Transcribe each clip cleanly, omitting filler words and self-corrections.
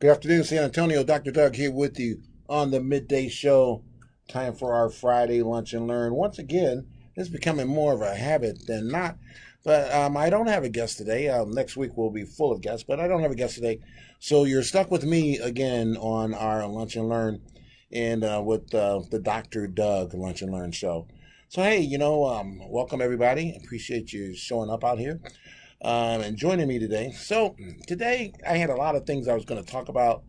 Good afternoon, San Antonio. Dr. Doug here with you on the midday show. Time for our Friday lunch and learn. Once again, it's becoming more of a habit than not. But I don't have a guest today. Next week will be full of guests, but I don't have a guest today. So you're stuck with me again on our lunch and learn and with the Dr. Doug lunch and learn show. So, hey, welcome everybody. Appreciate you showing up out here and joining me today. So today I had a lot of things I was going to talk about.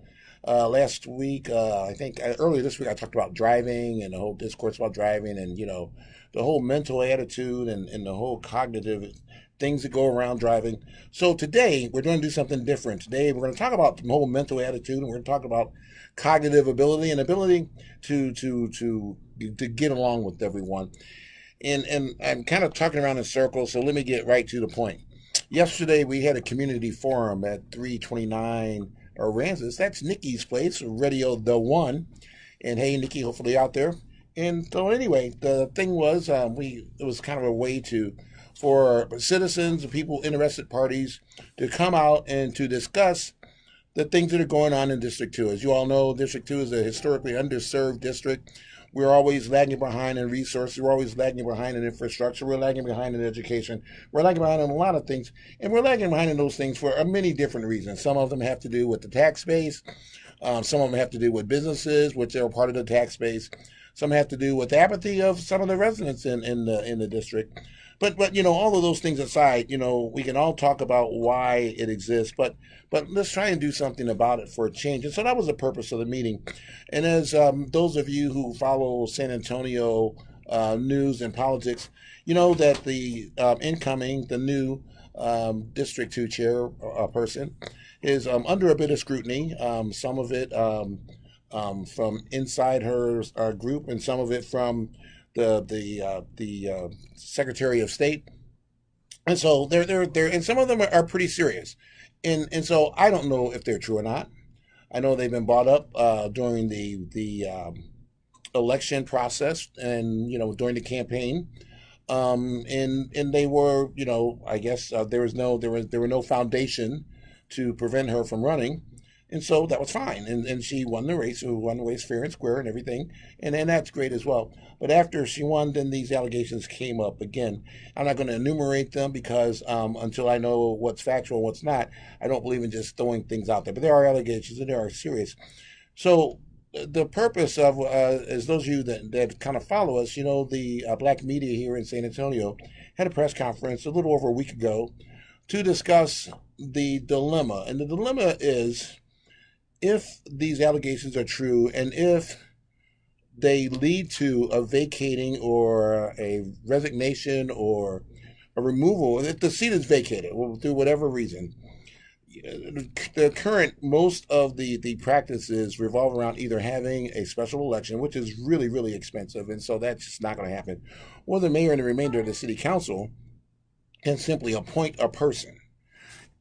Last week, I think earlier this week, I talked about driving and the whole discourse about driving, and the whole mental attitude and the whole cognitive things that go around driving. So today we're going to do something different. Today we're going to talk about the whole mental attitude, and we're going to talk about cognitive ability and ability to get along with everyone. And I'm kind of talking around in circles, so let me get right to the point. Yesterday we had a community forum at 329 Aransas. That's Nikki's place, Radio The One. And hey, Nikki, hopefully out there. And so anyway, the thing was, it was kind of a way for citizens and people, interested parties, to come out and to discuss the things that are going on in District 2. As you all know, District 2 is a historically underserved district. We're always lagging behind in resources. We're always lagging behind in infrastructure. We're lagging behind in education. We're lagging behind in a lot of things. And we're lagging behind in those things for many different reasons. Some of them have to do with the tax base. Some of them have to do with businesses, which are part of the tax base. Some have to do with apathy of some of the residents in the district. But all of those things aside, we can all talk about why it exists, but let's try and do something about it for a change. And so that was the purpose of the meeting. And as those of you who follow San Antonio news and politics, you know that the new District 2 chair person is under a bit of scrutiny. Some of it from inside her group, and some of it from the Secretary of State, and so they're and some of them are pretty serious, and so I don't know if they're true or not. I know they've been brought up during the election process, and during the campaign, and they were, I guess there were no foundation to prevent her from running. And so that was fine. And she won the race, fair and square and everything. And that's great as well. But after she won, then these allegations came up again. I'm not going to enumerate them because until I know what's factual and what's not, I don't believe in just throwing things out there. But there are allegations and they are serious. So the purpose of, as those of you that kind of follow us, the black media here in San Antonio had a press conference a little over a week ago to discuss the dilemma. And the dilemma is, if these allegations are true and if they lead to a vacating or a resignation or a removal, if the seat is vacated through whatever reason, most of the practices revolve around either having a special election, which is really, really expensive, and so that's just not going to happen, or the mayor and the remainder of the city council can simply appoint a person.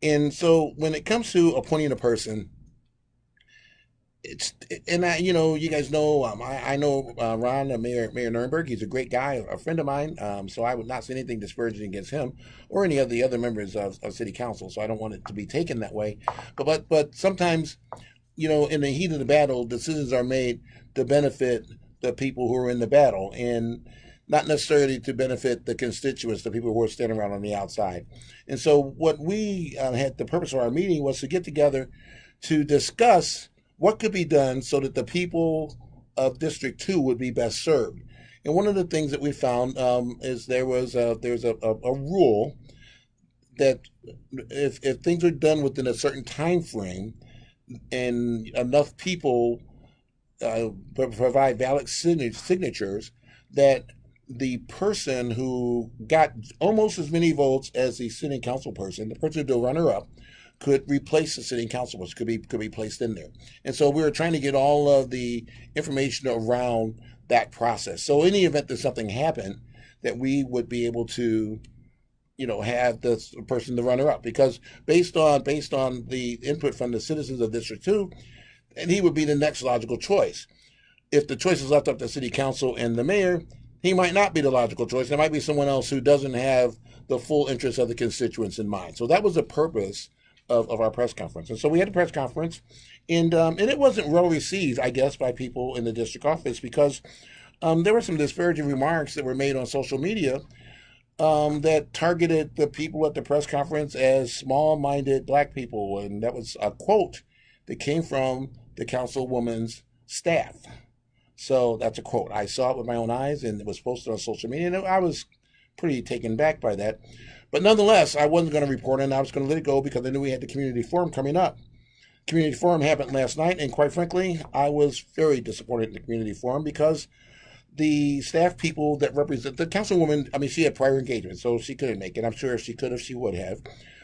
And so when it comes to appointing a person, you guys know, I know Ron, Mayor Nuremberg. He's a great guy, a friend of mine. So I would not say anything disparaging against him or any of the other members of City Council. So I don't want it to be taken that way. But sometimes, in the heat of the battle, decisions are made to benefit the people who are in the battle, and not necessarily to benefit the constituents, the people who are standing around on the outside. And so what we had, the purpose of our meeting was to get together to discuss what could be done so that the people of District 2 would be best served. And one of the things that we found is there's a rule that if things are done within a certain time frame and enough people provide valid signatures, that the person who got almost as many votes as the sitting council person, the person who runner up, could replace the sitting council, which could be placed in there. And so we were trying to get all of the information around that process. So in the event that something happened, that we would be able to, have this person the runner up, because based on the input from the citizens of District 2, and he would be the next logical choice. If the choice is left up to city council and the mayor, he might not be the logical choice. There might be someone else who doesn't have the full interest of the constituents in mind. So that was the purpose of our press conference. And so we had a press conference, and it wasn't well received, I guess, by people in the district office because there were some disparaging remarks that were made on social media that targeted the people at the press conference as small-minded black people, and that was a quote that came from the councilwoman's staff. So that's a quote. I saw it with my own eyes, and it was posted on social media, and I was pretty taken back by that. But nonetheless, I wasn't going to report it. I was going to let it go because I knew we had the community forum coming up. Community forum happened last night, and quite frankly, I was very disappointed in the community forum because the staff people that represent the councilwoman, I mean, she had prior engagement, so she couldn't make it. I'm sure if she could have, she would have,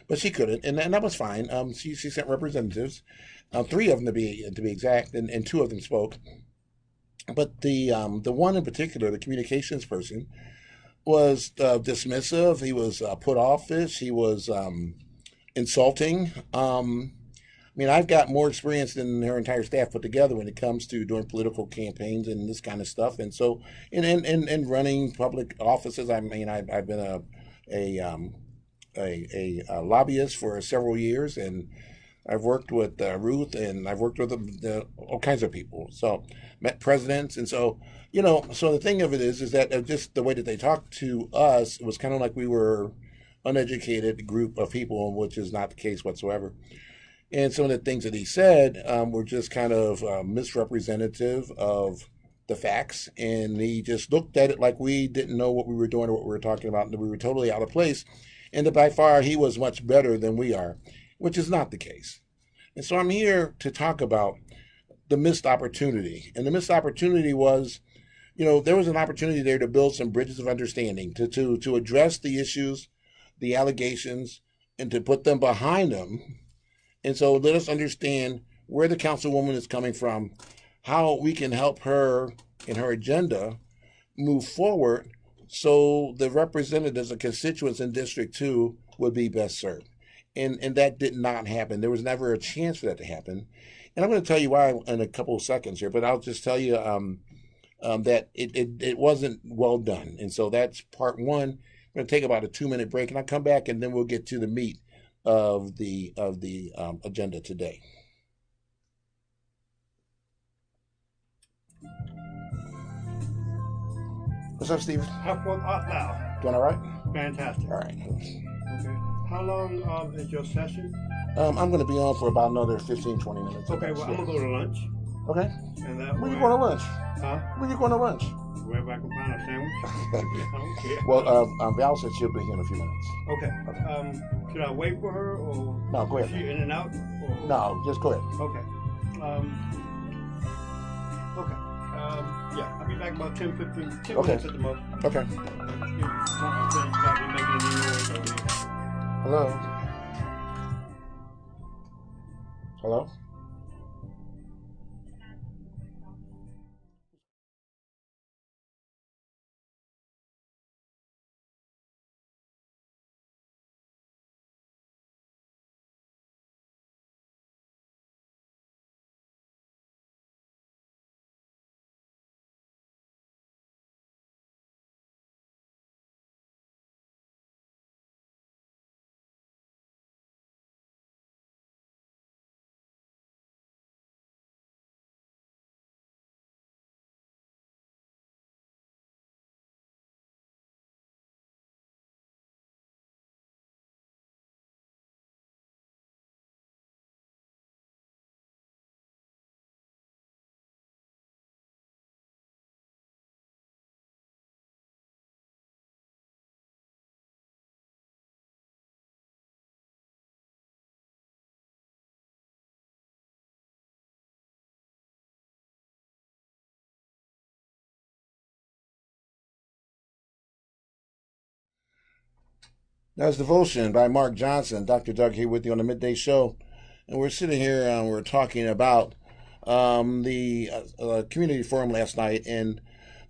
but she couldn't, and that was fine. She sent representatives, three of them to be exact, and two of them spoke. But the one in particular, the communications person, was dismissive. He was put off this. He was insulting. I mean, I've got more experience than her entire staff put together when it comes to doing political campaigns and this kind of stuff. And so, in running public offices, I mean, I've been a lobbyist for several years, and I've worked with Ruth, and I've worked with all kinds of people. So, met presidents, and so so the thing of it is that just the way that they talked to us was kind of like we were uneducated group of people, which is not the case whatsoever. And some of the things that he said were just kind of misrepresentative of the facts. And he just looked at it like we didn't know what we were doing or what we were talking about, and that we were totally out of place. And that by far he was much better than we are, which is not the case. And so I'm here to talk about the missed opportunity. And the missed opportunity was, there was an opportunity there to build some bridges of understanding, to address the issues, the allegations, and to put them behind them. And so let us understand where the councilwoman is coming from, how we can help her in her agenda move forward so the representatives and constituents in District 2 would be best served. And that did not happen. There was never a chance for that to happen. And I'm going to tell you why in a couple of seconds here, but I'll just tell you that it wasn't well done. And so that's part one. I'm going to take about a 2-minute break, and I'll come back, and then we'll get to the meat of the agenda today. What's up, Steve? Halfway up now. Doing all right? Fantastic. All right. Okay. How long is your session? I'm going to be on for about another 15, 20 minutes. Okay, well, I'm going to go to lunch. Okay. And that When you going to lunch? Huh? When you going to lunch? Wherever I can find a sandwich. I don't care. Well, Val said she'll be here in a few minutes. Okay. Should I wait for her, or No, go ahead. is she in and out? Or? No, just go ahead. Okay. Yeah, I'll be back about 10 minutes at the most. Okay. Hello? Hello? That's Devotion by Mark Johnson. Dr. Doug here with you on the Midday Show. And we're sitting here and we're talking about the community forum last night and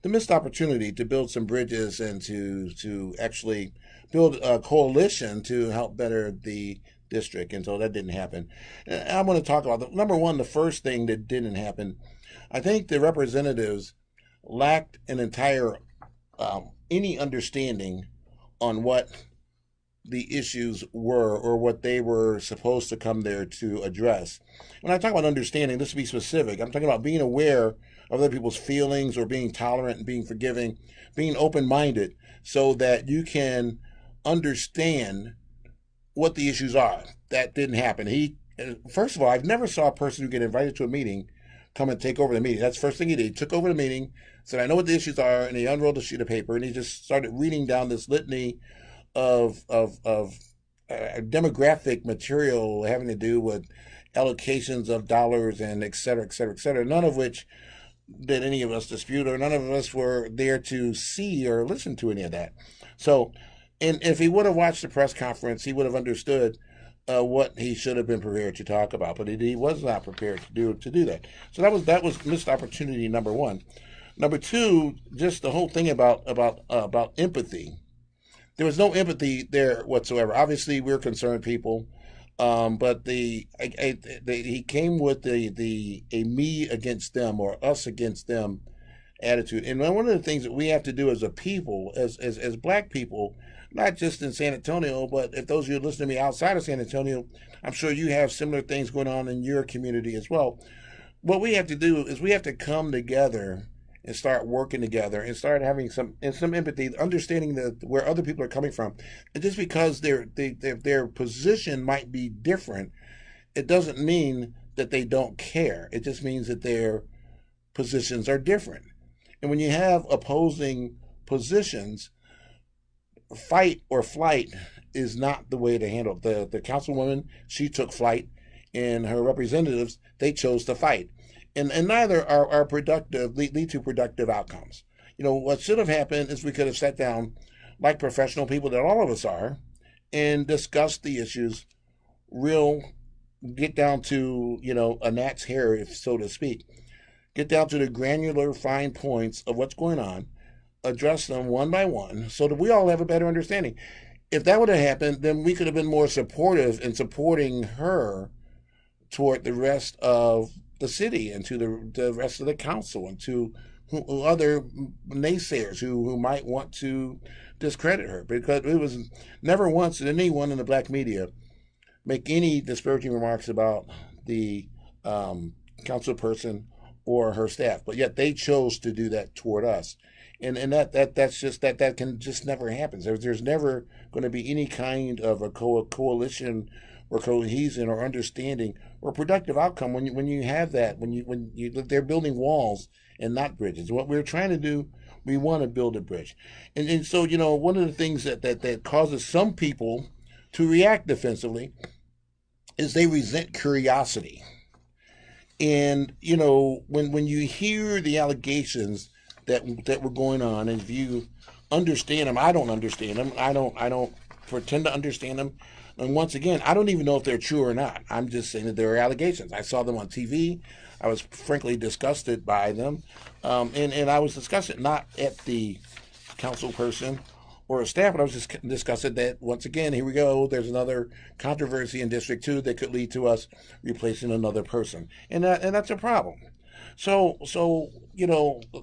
the missed opportunity to build some bridges and to actually build a coalition to help better the district. And so that didn't happen. And I want to talk about number one, the first thing that didn't happen. I think the representatives lacked an entire any understanding on what the issues were or what they were supposed to come there to address. When I talk about understanding, this to be specific, I'm talking about being aware of other people's feelings or being tolerant and being forgiving, being open minded so that you can understand what the issues are. That didn't happen. First of all, I've never saw a person who get invited to a meeting come and take over the meeting. That's the first thing he did. He took over the meeting, said, I know what the issues are, and he unrolled a sheet of paper, and he just started reading down this litany of demographic material having to do with allocations of dollars and et cetera, et cetera, et cetera, none of which did any of us dispute, or none of us were there to see or listen to any of that. So, and if he would have watched the press conference, he would have understood what he should have been prepared to talk about, but he was not prepared to do that. So that was missed opportunity number one. Number two, just the whole thing about empathy. There was no empathy there whatsoever. Obviously, we're concerned people, but he came with a me against them or us against them attitude. And one of the things that we have to do as a people, as black people, not just in San Antonio, but if those of you listening to me outside of San Antonio, I'm sure you have similar things going on in your community as well. What we have to do is we have to come together and start working together and start having some empathy, understanding where other people are coming from. And just because their position might be different, it doesn't mean that they don't care. It just means that their positions are different. And when you have opposing positions, fight or flight is not the way to handle it. The councilwoman, she took flight, and her representatives, they chose to fight. And neither are productive, lead to productive outcomes. What should have happened is we could have sat down like professional people that all of us are and discussed the issues get down to, a gnat's hair, if so to speak. Get down to the granular fine points of what's going on, address them one by one so that we all have a better understanding. If that would have happened, then we could have been more supportive in supporting her toward the rest of the city and to the rest of the council and to other naysayers who might want to discredit her, because it was never once did anyone in the black media make any disparaging remarks about the council person or her staff, but yet they chose to do that toward us. And that's just that can just never happen. There's never going to be any kind of a coalition or cohesion or understanding or productive outcome when you have that, when they're building walls and not bridges. What we're trying to do, we want to build a bridge. And so, one of the things that causes some people to react defensively is they resent curiosity. And, when you hear the allegations that were going on, and if you understand them, I don't understand them. I don't pretend to understand them. And once again, I don't even know if they're true or not. I'm just saying that there are allegations. I saw them on TV. I was frankly disgusted by them. And I was disgusted not at the council person or a staff, but I was just disgusted that, once again, here we go, there's another controversy in District 2 that could lead to us replacing another person. And that's a problem. So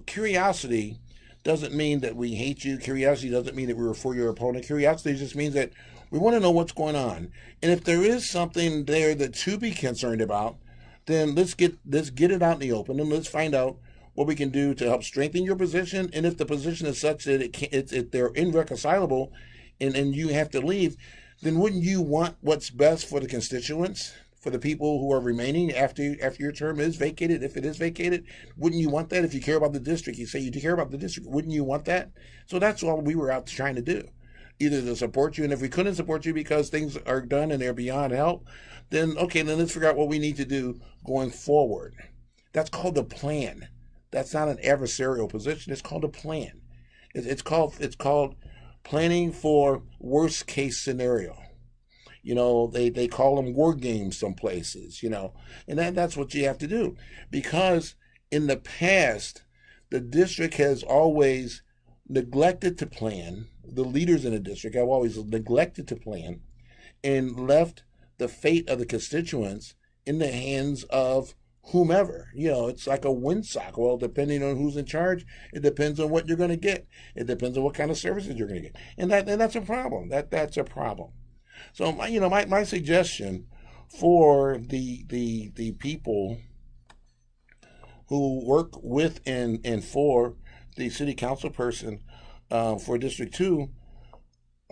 curiosity doesn't mean that we hate you. Curiosity doesn't mean that we were for your opponent. Curiosity just means that we want to know what's going on. And if there is something there that to be concerned about, then let's get it out in the open and let's find out what we can do to help strengthen your position. And if the position is such that they're irreconcilable and you have to leave, then wouldn't you want what's best for the constituents, for the people who are remaining after your term is vacated, if it is vacated? Wouldn't you want that? If you care about the district, you say you care about the district, wouldn't you want that? So that's all we were out trying to do, either to support you, and if we couldn't support you because things are done and they're beyond help, then okay, then let's figure out what we need to do going forward. That's called a plan. That's not an adversarial position. It's called a plan. It's called planning for worst case scenario. They call them war games some places, and that's what you have to do, because in the past, the district has always neglected to plan. The leaders in the district have always neglected to plan and left the fate of the constituents in the hands of whomever. It's like a windsock. Well, depending on who's in charge, it depends on what you're going to get. It depends on what kind of services you're going to get, and that's a problem. That's a problem. So my suggestion for the people who work with and for the city council person for District 2,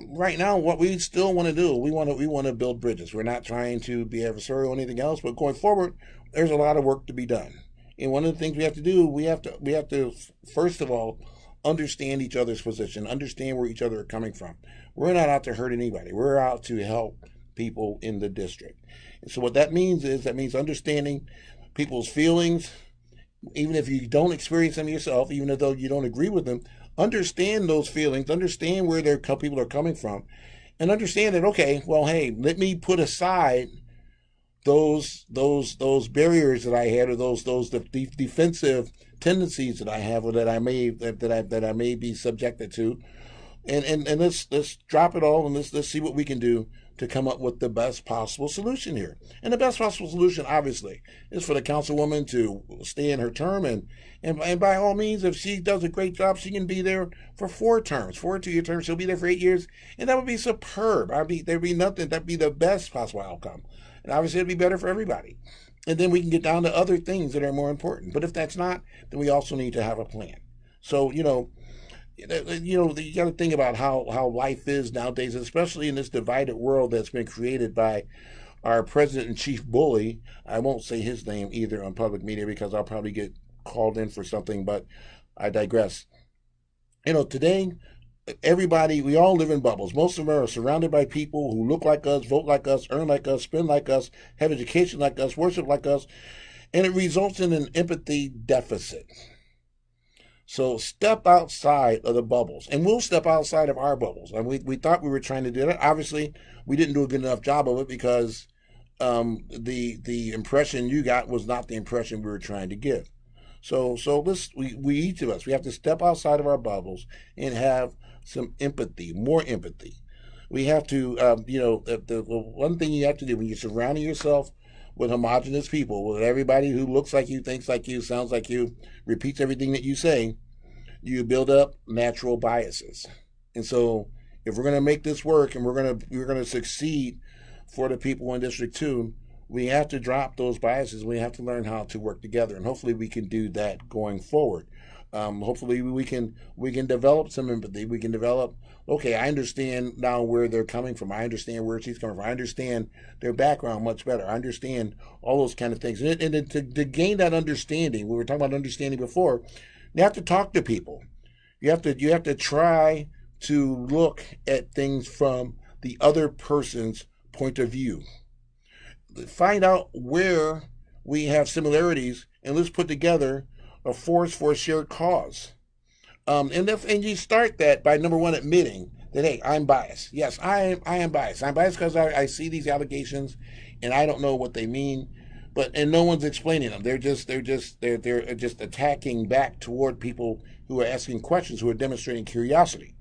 right now, what we still want to do, we want to build bridges. We're not trying to be adversarial or anything else, but going forward, there's a lot of work to be done. And one of the things we have to do, we have to first of all understand each other's position, understand where each other are coming from. We're not out to hurt anybody. We're out to help people in the district. And so what that means understanding people's feelings, even if you don't experience them yourself, even though you don't agree with them. Understand those feelings, understand where people are coming from, and understand that, okay, well, hey, let me put aside those barriers that I had, or those defensive tendencies that I have, or that I may be subjected to, and let's drop it all, and let's see what we can do to come up with the best possible solution here. And the best possible solution, obviously, is for the councilwoman to stay in her term, and by all means, if she does a great job, she can be there for 4 2-year terms. She'll be there for 8 years, and that would be superb. There'd be nothing. That'd be the best possible outcome, and obviously it'd be better for everybody. And then we can get down to other things that are more important. But if that's not, then we also need to have a plan. So you got to think about how life is nowadays, especially in this divided world that's been created by our president and chief bully. I won't say his name either on public media because I'll probably get called in for something, but I digress. Today, we all live in bubbles. Most of them are surrounded by people who look like us, vote like us, earn like us, spend like us, have education like us, worship like us, and it results in an empathy deficit. So step outside of the bubbles, and we'll step outside of our bubbles. And we thought we were trying to do that. Obviously, we didn't do a good enough job of it because the impression you got was not the impression we were trying to give. So we each of us, we have to step outside of our bubbles and have some empathy, more empathy. We have to, the one thing you have to do when you're surrounding yourself with homogenous people, with everybody who looks like you, thinks like you, sounds like you, repeats everything that you say, you build up natural biases. And so if we're going to make this work and we're going to succeed for the people in District 2, we have to drop those biases. We have to learn how to work together, and hopefully we can do that going forward. Hopefully we can develop some empathy. We can develop, okay, I understand now where they're coming from. I understand where she's coming from. I understand their background much better. I understand all those kind of things. And to gain that understanding, we were talking about understanding before, you have to talk to people. You have to try to look at things from the other person's point of view. Find out where we have similarities, and let's put together a force for a shared cause. And you start that by, number one, admitting that, hey, I'm biased. Yes, I am biased. I'm biased because I see these allegations and I don't know what they mean, and no one's explaining them. They're just attacking back toward people who are asking questions, who are demonstrating curiosity.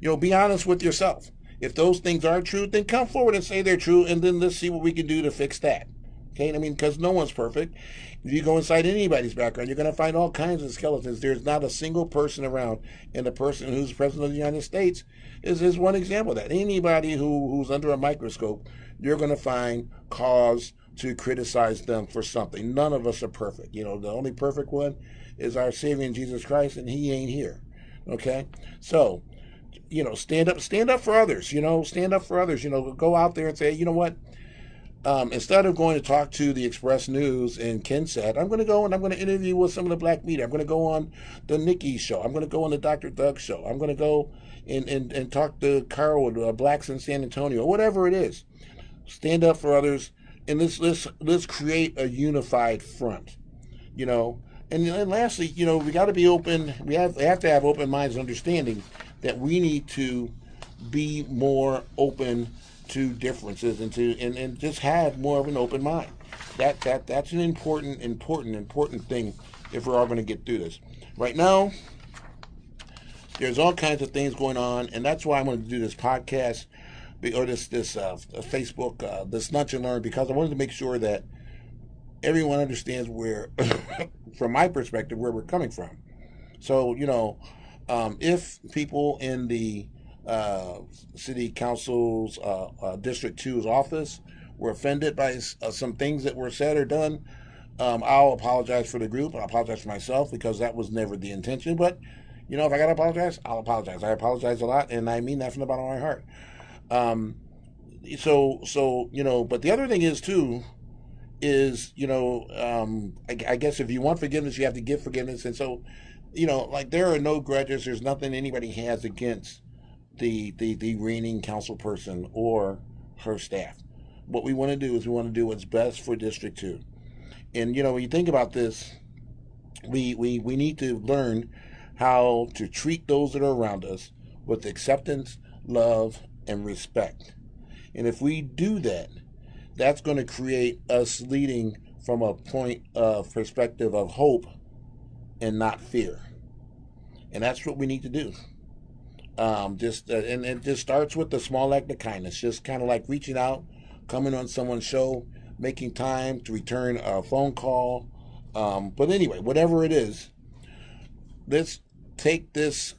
Be honest with yourself. If those things are true, then come forward and say they're true, and then let's see what we can do to fix that. Okay, because no one's perfect. If you go inside anybody's background, you're going to find all kinds of skeletons. There's not a single person around, and the person who's president of the United States is one example of that. Anybody who's under a microscope, you're going to find cause to criticize them for something. None of us are perfect. The only perfect one is our Savior Jesus Christ, and He ain't here. Okay, so stand up for others. Stand up for others. Go out there and say, you know what? Instead of going to talk to the Express News and KenSat, I'm going to go and I'm going to interview with some of the black media. I'm going to go on the Nikki show. I'm going to go on the Dr. Doug show. I'm going to go and talk to Carl with Blacks in San Antonio, whatever it is. Stand up for others, and let's create a unified front. And then lastly, we got to be open. We have to have open minds and understanding that we need to be more open to differences and just have more of an open mind. That's an important thing if we're all going to get through this. Right now, there's all kinds of things going on, and that's why I'm going to do this podcast or this Facebook, this Lunch and Learn, because I wanted to make sure that everyone understands where, from my perspective, where we're coming from. So, if people in the uh, city council's District Two's office were offended by some things that were said or done, I'll apologize for the group. I'll apologize for myself because that was never the intention. But, if I got to apologize, I'll apologize. I apologize a lot, and I mean that from the bottom of my heart. Um, but the other thing is, too, is, I guess if you want forgiveness, you have to give forgiveness. And so, like there are no grudges. There's nothing anybody has against the reigning council person or her staff. What we want to do is we want to do what's best for District 2. And, when you think about this, we need to learn how to treat those that are around us with acceptance, love, and respect. And if we do that, that's going to create us leading from a point of perspective of hope and not fear. And that's what we need to do. And it just starts with the small act of kindness, just kind of like reaching out, coming on someone's show, making time to return a phone call. But anyway, whatever it is, let's take this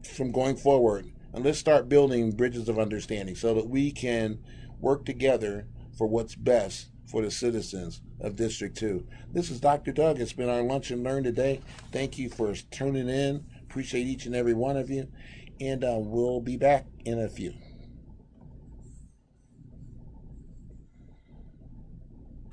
from going forward and let's start building bridges of understanding so that we can work together for what's best for the citizens of District 2. This is Dr. Doug. It's been our Lunch and Learn today. Thank you for tuning in. Appreciate each and every one of you. And we'll be back in a few.